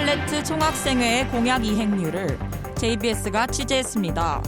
팔레트 총학생회의 공약 이행률을 JBS가 취재했습니다.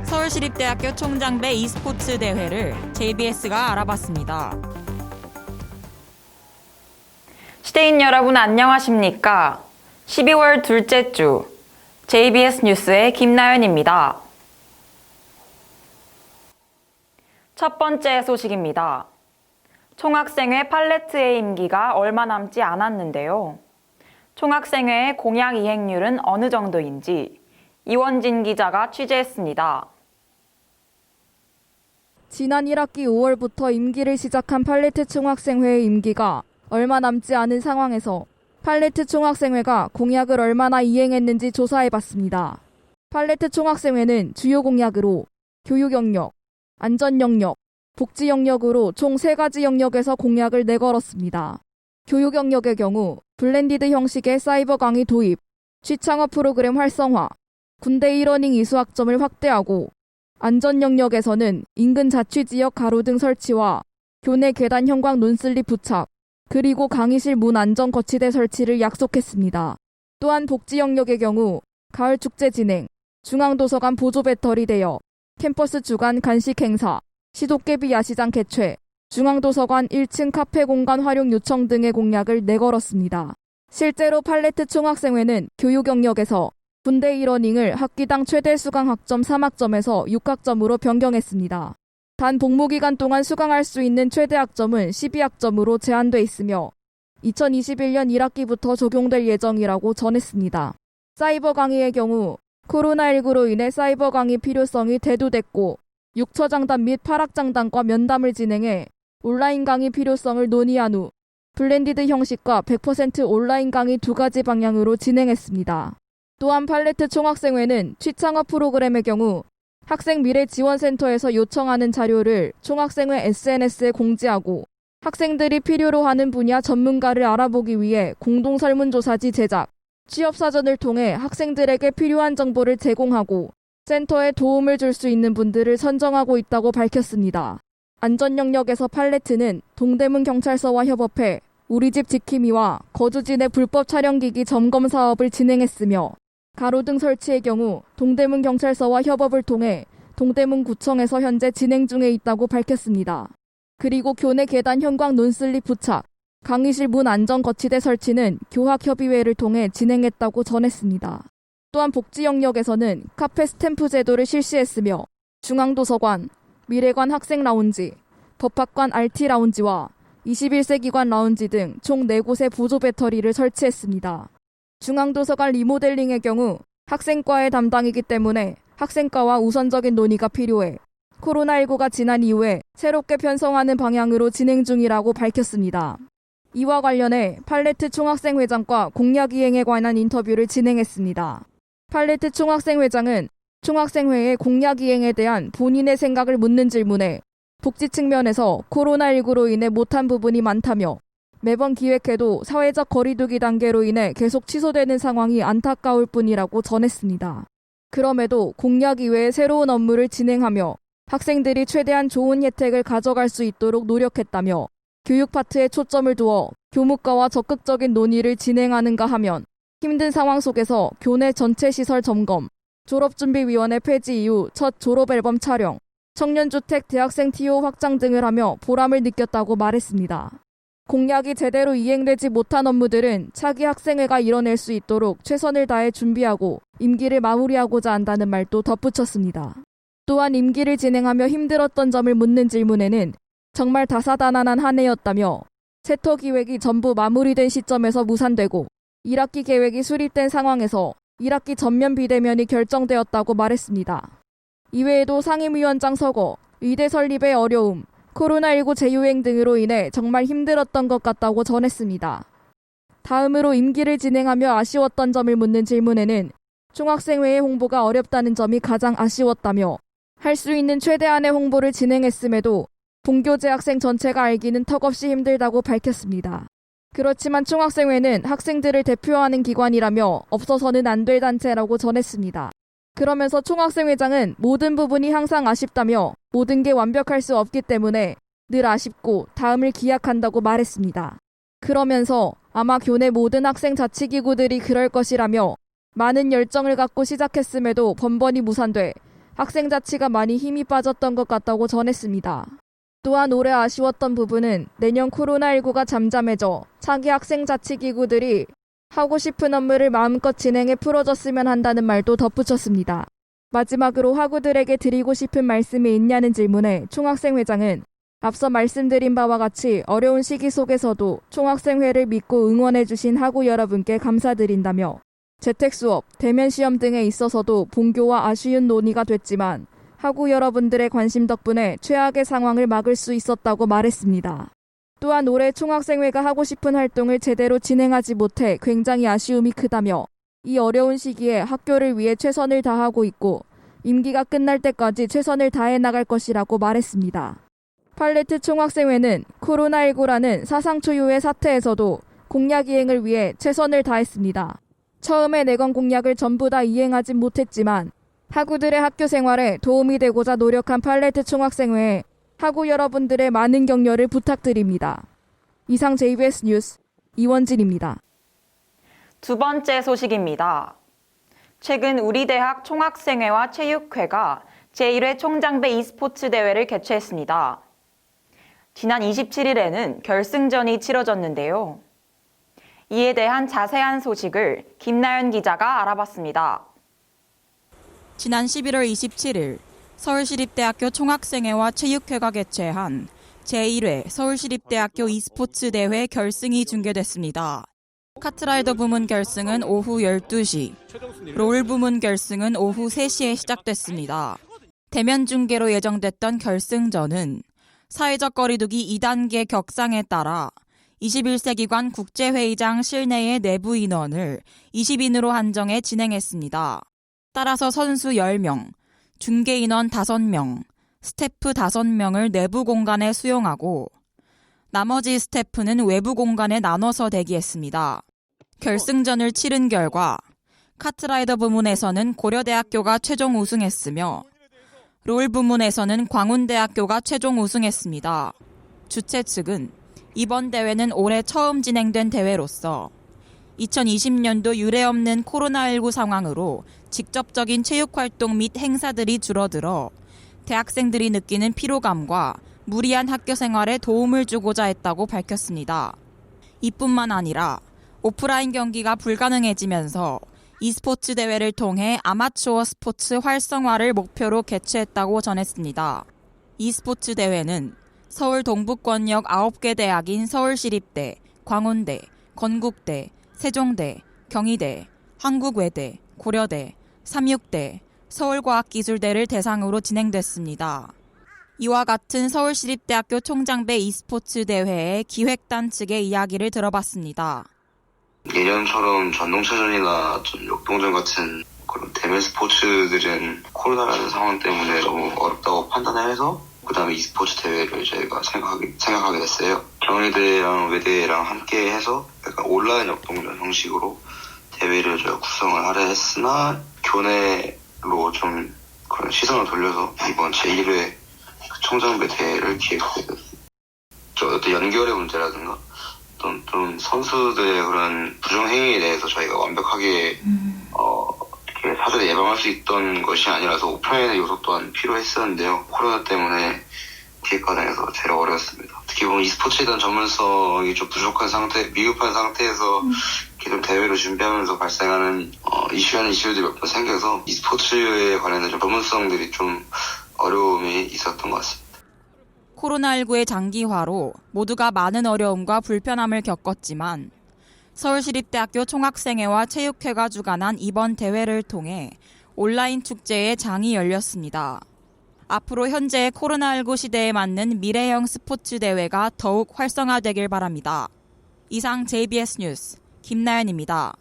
서울시립대학교 총장배 e스포츠 대회를 JBS가 알아봤습니다. 시대인 여러분 안녕하십니까? 12월 둘째 주 JBS 뉴스의 김나연입니다. 첫 번째 소식입니다. 총학생회 팔레트의 임기가 얼마 남지 않았는데요. 총학생회의 공약 이행률은 어느 정도인지 이원진 기자가 취재했습니다. 지난 1학기 5월부터 임기를 시작한 팔레트 총학생회의 임기가 얼마 남지 않은 상황에서 팔레트 총학생회가 공약을 얼마나 이행했는지 조사해봤습니다. 팔레트 총학생회는 주요 공약으로 교육 영역, 안전 영역, 복지 영역으로 총 3가지 영역에서 공약을 내걸었습니다. 교육 영역의 경우 블렌디드 형식의 사이버 강의 도입, 취창업 프로그램 활성화, 군대 이러닝 이수학점을 확대하고, 안전 영역에서는 인근 자취지역 가로등 설치와 교내 계단 형광 논슬립 부착, 그리고 강의실 문 안전 거치대 설치를 약속했습니다. 또한 복지 영역의 경우 가을 축제 진행, 중앙도서관 보조 배터리 대여, 캠퍼스 주간 간식 행사, 시도깨비 야시장 개최, 중앙도서관 1층 카페 공간 활용 요청 등의 공약을 내걸었습니다. 실제로 팔레트 총학생회는 교육 영역에서 군대 이러닝을 학기당 최대 수강 학점 3학점에서 6학점으로 변경했습니다. 단 복무기간 동안 수강할 수 있는 최대 학점은 12학점으로 제한돼 있으며 2021년 1학기부터 적용될 예정이라고 전했습니다. 사이버 강의의 경우 코로나19로 인해 사이버 강의 필요성이 대두됐고 6처장단 및 8학장단과 면담을 진행해 온라인 강의 필요성을 논의한 후 블렌디드 형식과 100% 온라인 강의 2가지 방향으로 진행했습니다. 또한 팔레트 총학생회는 취창업 프로그램의 경우 학생 미래지원센터에서 요청하는 자료를 총학생회 SNS에 공지하고 학생들이 필요로 하는 분야 전문가를 알아보기 위해 공동설문조사지 제작, 취업사전을 통해 학생들에게 필요한 정보를 제공하고 센터에 도움을 줄 수 있는 분들을 선정하고 있다고 밝혔습니다. 안전 영역에서 팔레트는 동대문 경찰서와 협업해 우리집 지킴이와 거주지 내 불법 촬영기기 점검 사업을 진행했으며 가로등 설치의 경우 동대문 경찰서와 협업을 통해 동대문 구청에서 현재 진행 중에 있다고 밝혔습니다. 그리고 교내 계단 형광 논슬립 부착, 강의실 문 안전 거치대 설치는 교학협의회를 통해 진행했다고 전했습니다. 또한 복지 영역에서는 카페 스탬프 제도를 실시했으며 중앙도서관, 미래관 학생 라운지, 법학관 RT 라운지와 21세기관 라운지 등 총 4곳의 보조 배터리를 설치했습니다. 중앙도서관 리모델링의 경우 학생과의 담당이기 때문에 학생과와 우선적인 논의가 필요해 코로나19가 지난 이후에 새롭게 편성하는 방향으로 진행 중이라고 밝혔습니다. 이와 관련해 팔레트 총학생회장과 공약 이행에 관한 인터뷰를 진행했습니다. 팔레트 총학생회장은 총학생회의 공약 이행에 대한 본인의 생각을 묻는 질문에 복지 측면에서 코로나19로 인해 못한 부분이 많다며 매번 기획해도 사회적 거리두기 단계로 인해 계속 취소되는 상황이 안타까울 뿐이라고 전했습니다. 그럼에도 공약 이외에 새로운 업무를 진행하며 학생들이 최대한 좋은 혜택을 가져갈 수 있도록 노력했다며 교육 파트에 초점을 두어 교무과와 적극적인 논의를 진행하는가 하면 힘든 상황 속에서 교내 전체 시설 점검, 졸업준비위원회 폐지 이후 첫 졸업앨범 촬영, 청년주택 대학생 TO 확장 등을 하며 보람을 느꼈다고 말했습니다. 공약이 제대로 이행되지 못한 업무들은 차기 학생회가 이뤄낼 수 있도록 최선을 다해 준비하고 임기를 마무리하고자 한다는 말도 덧붙였습니다. 또한 임기를 진행하며 힘들었던 점을 묻는 질문에는 정말 다사다난한 한 해였다며 세터 기획이 전부 마무리된 시점에서 무산되고 1학기 계획이 수립된 상황에서 1학기 전면 비대면이 결정되었다고 말했습니다. 이외에도 상임위원장 서거, 의대 설립의 어려움, 코로나19 재유행 등으로 인해 정말 힘들었던 것 같다고 전했습니다. 다음으로 임기를 진행하며 아쉬웠던 점을 묻는 질문에는 총학생회의 홍보가 어렵다는 점이 가장 아쉬웠다며 할 수 있는 최대한의 홍보를 진행했음에도 본교재 학생 전체가 알기는 턱없이 힘들다고 밝혔습니다. 그렇지만 총학생회는 학생들을 대표하는 기관이라며 없어서는 안 될 단체라고 전했습니다. 그러면서 총학생회장은 모든 부분이 항상 아쉽다며 모든 게 완벽할 수 없기 때문에 늘 아쉽고 다음을 기약한다고 말했습니다. 그러면서 아마 교내 모든 학생 자치기구들이 그럴 것이라며 많은 열정을 갖고 시작했음에도 번번이 무산돼 학생 자치가 많이 힘이 빠졌던 것 같다고 전했습니다. 또한 올해 아쉬웠던 부분은 내년 코로나19가 잠잠해져 차기 학생 자치기구들이 하고 싶은 업무를 마음껏 진행해 풀어줬으면 한다는 말도 덧붙였습니다. 마지막으로 학우들에게 드리고 싶은 말씀이 있냐는 질문에 총학생회장은 앞서 말씀드린 바와 같이 어려운 시기 속에서도 총학생회를 믿고 응원해주신 학우 여러분께 감사드린다며 재택수업, 대면시험 등에 있어서도 본교와 아쉬운 논의가 됐지만 학우 여러분들의 관심 덕분에 최악의 상황을 막을 수 있었다고 말했습니다. 또한 올해 총학생회가 하고 싶은 활동을 제대로 진행하지 못해 굉장히 아쉬움이 크다며 이 어려운 시기에 학교를 위해 최선을 다하고 있고 임기가 끝날 때까지 최선을 다해 나갈 것이라고 말했습니다. 팔레트 총학생회는 코로나19라는 사상 초유의 사태에서도 공약 이행을 위해 최선을 다했습니다. 처음에 내건 공약을 전부 다 이행하진 못했지만 학우들의 학교 생활에 도움이 되고자 노력한 팔레트 총학생회에 학우 여러분들의 많은 격려를 부탁드립니다. 이상 JBS 뉴스 이원진입니다. 두 번째 소식입니다. 최근 우리 대학 총학생회와 체육회가 제1회 총장배 e스포츠 대회를 개최했습니다. 지난 27일에는 결승전이 치러졌는데요. 이에 대한 자세한 소식을 김나연 기자가 알아봤습니다. 지난 11월 27일 서울시립대학교 총학생회와 체육회가 개최한 제1회 서울시립대학교 e스포츠 대회 결승이 중계됐습니다. 카트라이더 부문 결승은 오후 12시, 롤 부문 결승은 오후 3시에 시작됐습니다. 대면 중계로 예정됐던 결승전은 사회적 거리두기 2단계 격상에 따라 21세기관 국제회의장 실내의 내부 인원을 20인으로 한정해 진행했습니다. 따라서 선수 10명, 중계 인원 5명, 스태프 5명을 내부 공간에 수용하고 나머지 스태프는 외부 공간에 나눠서 대기했습니다. 결승전을 치른 결과 카트라이더 부문에서는 고려대학교가 최종 우승했으며 롤 부문에서는 광운대학교가 최종 우승했습니다. 주최 측은 이번 대회는 올해 처음 진행된 대회로서 2020년도 유례없는 코로나19 상황으로 직접적인 체육활동 및 행사들이 줄어들어 대학생들이 느끼는 피로감과 무리한 학교 생활에 도움을 주고자 했다고 밝혔습니다. 이뿐만 아니라 오프라인 경기가 불가능해지면서 e스포츠 대회를 통해 아마추어 스포츠 활성화를 목표로 개최했다고 전했습니다. e스포츠 대회는 서울 동부권역 9개 대학인 서울시립대, 광운대, 건국대, 세종대, 경희대, 한국외대, 고려대, 삼육대, 서울과학기술대를 대상으로 진행됐습니다. 이와 같은 서울시립대학교 총장배 e스포츠 대회의 기획단 측의 이야기를 들어봤습니다. 예년처럼 전동차전이나 역동전 같은 그런 대면 스포츠들은 코로나라는 상황 때문에 너무 어렵다고 판단을 해서 그 다음에 e스포츠 대회를 저희가 생각하게 됐어요. 경희대랑 외대랑 함께 해서 약간 온라인 역동전 형식으로 대회를 저희가 구성을 하려 했으나 교내로 좀 그런 시선을 돌려서 이번 제1회 총장배 대회를 기획하게 됐습니다. 어떤 연결의 문제라든가 좀 선수들의 그런 부정행위에 대해서 저희가 완벽하게 이렇게 사전에 예방할 수 있던 것이 아니라서 오프라인의 요소 또한 필요했었는데요. 코로나 때문에 기획 과정에서 제일 어려웠습니다. 특히 보면 e스포츠에 대한 전문성이 좀 부족한 상태, 미흡한 상태에서 이렇게 대회를 준비하면서 발생하는 이슈들이 몇 번 생겨서 e스포츠에 관련된 좀 전문성들이 좀 어려움이 있었던 것 같습니다. 코로나19의 장기화로 모두가 많은 어려움과 불편함을 겪었지만 서울시립대학교 총학생회와 체육회가 주관한 이번 대회를 통해 온라인 축제의 장이 열렸습니다. 앞으로 현재의 코로나19 시대에 맞는 미래형 스포츠 대회가 더욱 활성화되길 바랍니다. 이상 JBS 뉴스 김나연입니다.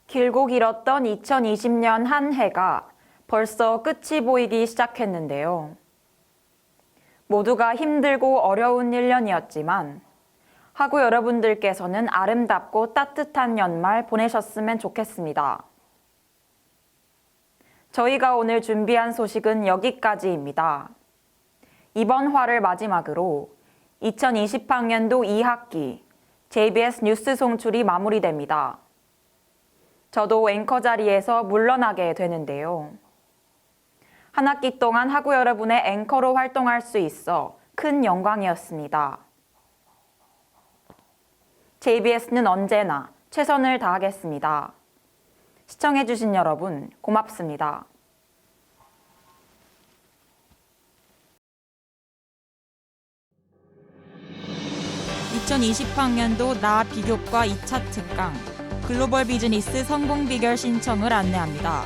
길고 길었던 2020년 한 해가 벌써 끝이 보이기 시작했는데요. 모두가 힘들고 어려운 1년이었지만 학우 여러분들께서는 아름답고 따뜻한 연말 보내셨으면 좋겠습니다. 저희가 오늘 준비한 소식은 여기까지입니다. 이번 화를 마지막으로 2020학년도 2학기 JBS 뉴스 송출이 마무리됩니다. 저도 앵커 자리에서 물러나게 되는데요. 한 학기 동안 학우 여러분의 앵커로 활동할 수 있어 큰 영광이었습니다. JBS는 언제나 최선을 다하겠습니다. 시청해주신 여러분 고맙습니다. 2020학년도 나 비교과 2차 특강 글로벌 비즈니스 성공 비결 신청을 안내합니다.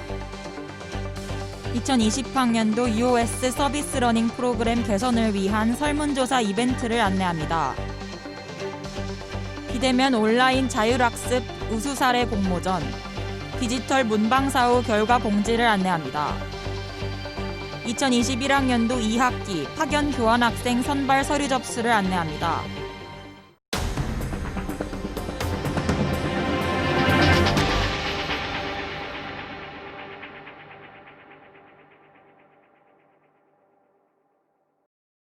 2020학년도 EOS 서비스 러닝 프로그램 개선을 위한 설문조사 이벤트를 안내합니다. 비대면 온라인 자율학습 우수 사례 공모전, 디지털 문방사후 결과 공지를 안내합니다. 2021학년도 2학기 파견 교환학생 선발 서류 접수를 안내합니다.